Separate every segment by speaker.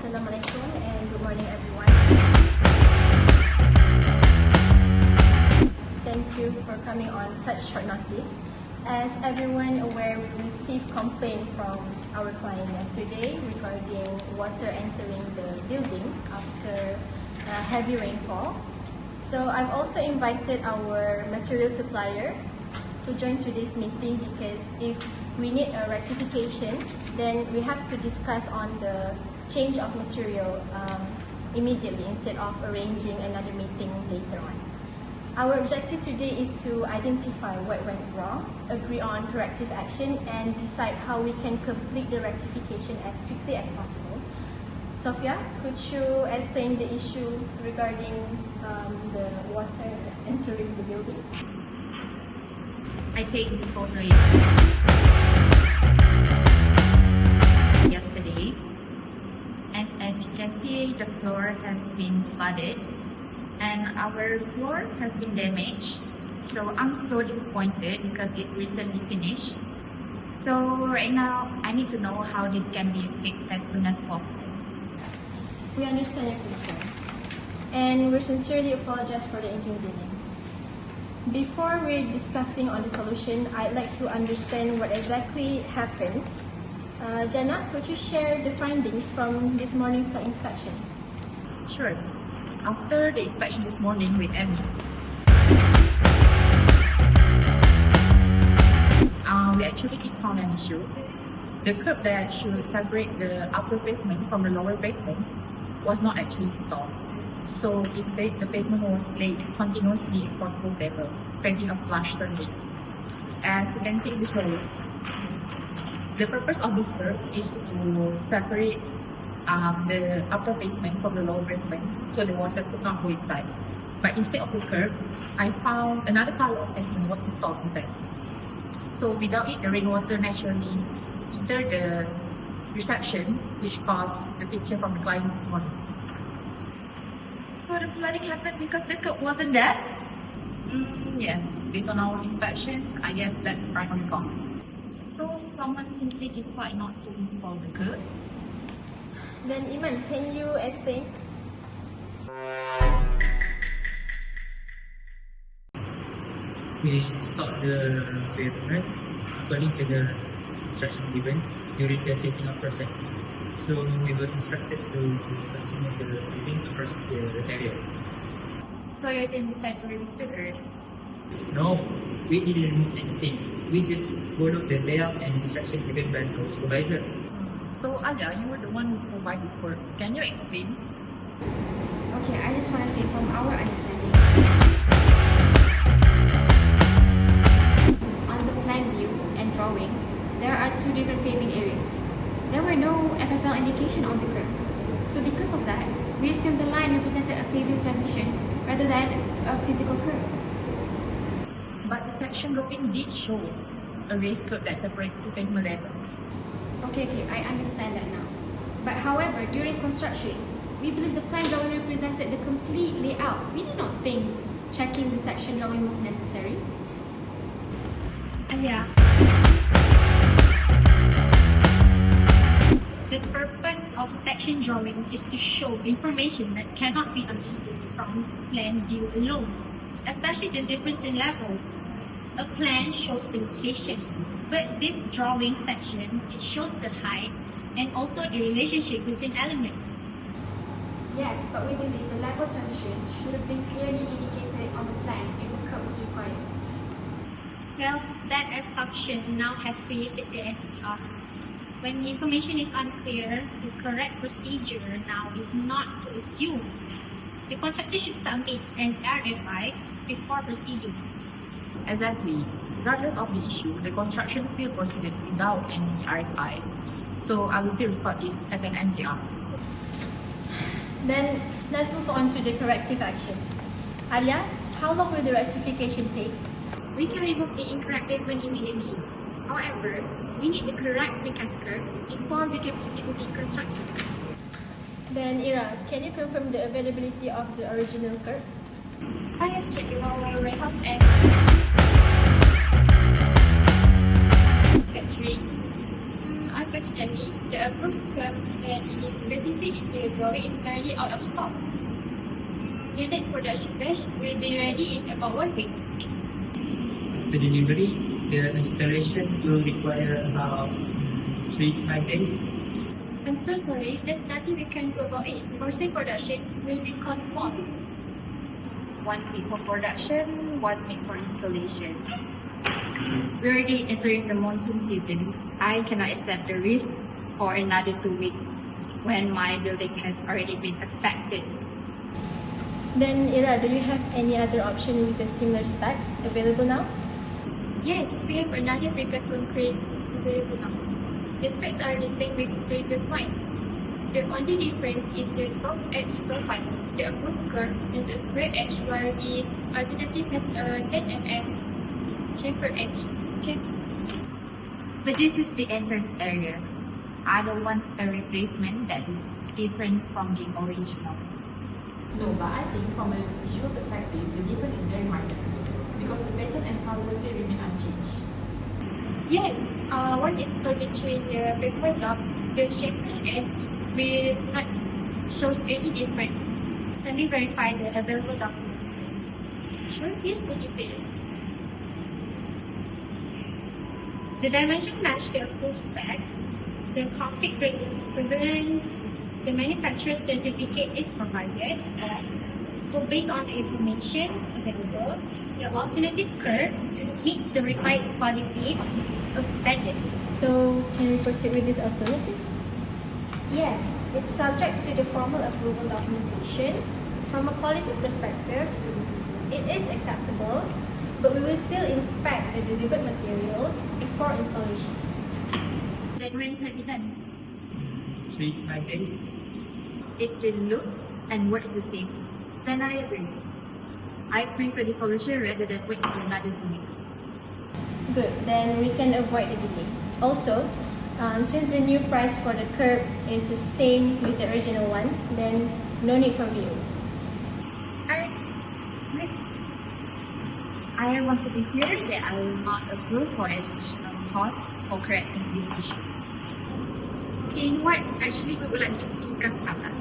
Speaker 1: Assalamualaikum and good morning everyone. Thank you for coming on such short notice. As everyone aware, we received complaint from our client yesterday regarding water entering the building after heavy rainfall. So I've also invited our material supplier to join today's meeting because if we need a rectification, then we have to discuss on the change of material immediately instead of arranging another meeting later on. Our objective today is to identify what went wrong, agree on corrective action, and decide how we can complete the rectification as quickly as possible. Sophia, could you explain the issue regarding the water entering the building?
Speaker 2: I take this photo yesterday, and as you can see, the floor has been flooded and our floor has been damaged. So I'm so disappointed because it recently finished. So right now, I need to know how this can be fixed as soon as possible.
Speaker 1: We understand your concern, and we sincerely apologize for the inconvenience. Before we're discussing on the solution, I'd like to understand what exactly happened. Jana, could you share the findings from this morning's site inspection?
Speaker 2: Sure. After the inspection this morning with Emmy, we actually found an issue. The curb that should separate the upper pavement from the lower pavement was not actually installed. So instead, the pavement was laid continuously across both levels, creating a flush surface. As you can see in this photo, the purpose of this curb is to separate the upper pavement from the lower pavement, so the water could not go inside. But instead of the curb, I found another color of pavement was installed instead. So without it, the rainwater naturally entered the reception, which caused the picture from the clients this morning.
Speaker 3: So the flooding happened because the curb wasn't there?
Speaker 2: Yes, based on our inspection, I guess that's the primary cause.
Speaker 3: So someone simply decided not to install the curb?
Speaker 1: Then Iman, can you explain?
Speaker 4: We installed the pavement according to the instruction given during the setting up process. So we were instructed to continue the building across the area.
Speaker 3: So your team decided to remove the curb?
Speaker 4: No, we didn't remove anything. We just followed the layout and instruction given by our supervisor.
Speaker 2: So Alia, you were the one who supervised this work. Can you explain?
Speaker 5: Okay, I just want to say from our understanding, on the plan view and drawing, there are two different paving areas. There were no FFL indication on the curb. So because of that, we assumed the line represented a paving transition rather than a physical curb.
Speaker 2: But the section drawing did show a raised curb that separated two pavement levels.
Speaker 5: Okay, I understand that now. But however, during construction, we believe the plan drawing represented the complete layout. We did not think checking the section drawing was necessary.
Speaker 3: Yeah.
Speaker 2: The purpose of section drawing is to show information that cannot be understood from plan view alone, especially the difference in level. A plan shows the location, but this drawing section, it shows the height and also the relationship between elements.
Speaker 5: Yes, but we believe the level transition should have been clearly indicated on the plan if the curb was required.
Speaker 2: Well, that assumption now has created the NCR. When the information is unclear, the correct procedure now is not to assume. The contractor should submit an RFI before proceeding. Exactly. Regardless of the issue, the construction still proceeded without any RFI. So I will still report this as an NCR.
Speaker 1: Then let's move on to the corrective action. Alia, how long will the rectification take?
Speaker 3: We can remove the incorrect pavement immediately. However, we need the correct precast curb before we can proceed with the construction.
Speaker 1: Then Ira, can you confirm the availability of the original curb?
Speaker 3: I have checked our warehouse and factory. I unfortunately, the approved curve that it is specific in the drawing is currently out of stock. The next production batch will be ready in about 1 week.
Speaker 4: After delivery, the installation will require about 3 to 5 days.
Speaker 3: I'm so sorry, there's nothing we can do about it. Forcing production will be cost more.
Speaker 2: 1 week for production, 1 week for installation. We're already entering the monsoon seasons. I cannot accept the risk for another 2 weeks when my building has already been affected.
Speaker 1: Then, Ira, do you have any other option with the similar specs available now?
Speaker 3: Yes, we have another precast concrete available now. The specs are the same with the previous one. The only difference is the top edge profile. The approved curve has a square edge while the alternative has a 10 mm chamfer edge. Okay.
Speaker 2: But this is the entrance area. I don't want a replacement that looks different from the original.
Speaker 6: No, but I think from a visual perspective, the difference is very minor because the pattern and colors still remain unchanged.
Speaker 3: Yes, once installed between the paper blocks, the chamfer edge will not show any difference.
Speaker 2: Let me verify the available documents, please.
Speaker 3: Sure, here's the detail. The dimension match the approved specs. The concrete grade is equivalent. The manufacturer's certificate is provided. So based on the information available, the alternative curve meets the required quality of standard.
Speaker 1: So, can we proceed with this alternative?
Speaker 5: Yes, it's subject to the formal approval documentation. From a quality perspective, it is acceptable, but we will still inspect the delivered materials before installation.
Speaker 2: Then when can be done?
Speaker 4: 3 to 5 days.
Speaker 2: If it looks and works the same, then I agree. I prefer the solution rather than wait for another 2 weeks.
Speaker 1: Good, then we can avoid the delay. Also, since the new price for the curb is the same with the original one, then no need for VO.
Speaker 2: Alright. Great. I want to be clear that I will not approve for additional costs for correcting this issue.
Speaker 3: In what actually we would like to discuss about that.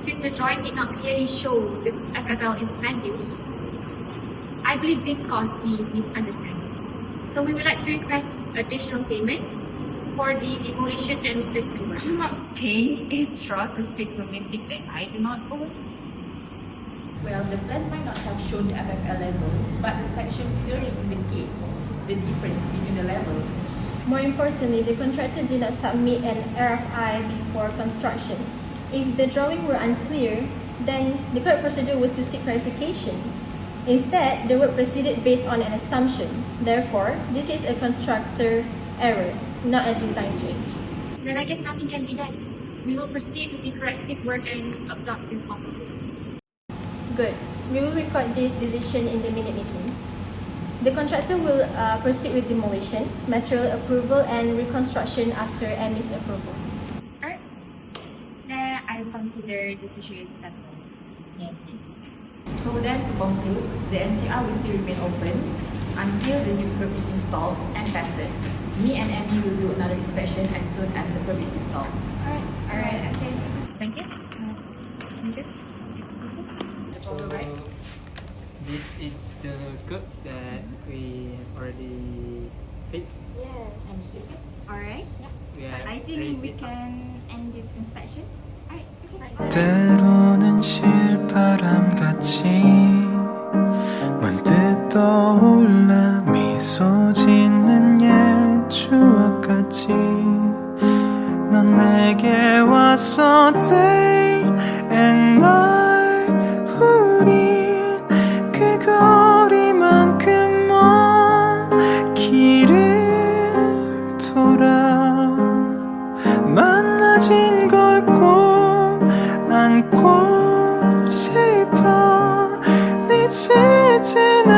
Speaker 3: Since the drawing did not clearly show the FFL in plan use, I believe this caused the misunderstanding. So we would like to request additional payment for the demolition and replacement work.
Speaker 2: I'm not paying extra to fix a mistake that I do not own.
Speaker 6: Well, the plan might not have shown the FFL level, but the section clearly indicates the difference between the level.
Speaker 1: More importantly, the contractor did not submit an RFI before construction. If the drawing were unclear, then the correct procedure was to seek clarification. Instead, the work proceeded based on an assumption. Therefore, this is a constructor error, not a design change.
Speaker 3: Then I guess nothing can be done. We will proceed with the corrective work and absorb the costs.
Speaker 1: Good. We will record this decision in the minute meetings. The contractor will proceed with demolition, material approval, and reconstruction after ME's approval.
Speaker 2: Alright. Then I consider this issue is settled. Yeah, please.
Speaker 6: So then, to conclude, the NCR will still remain open until the new curb is installed and tested. Me and Emmy will do another inspection as soon as the curb is installed.
Speaker 2: Alright, okay. Thank you. Thank you.
Speaker 6: Alright.
Speaker 4: This is the curve that we have already fixed.
Speaker 1: Yes.
Speaker 2: Alright.
Speaker 4: We have
Speaker 2: I think
Speaker 4: raised
Speaker 2: we
Speaker 4: it up.
Speaker 2: can end this inspection. Alright, okay.
Speaker 7: 때로는 실바람같이 문득 떠올라 미소 짓는 옛 추억같이 넌 내게 왔어 day and night 우린 그 거리만큼 먼 길을 돌아 만나진 걸 꼭 안고 싶어 네 지진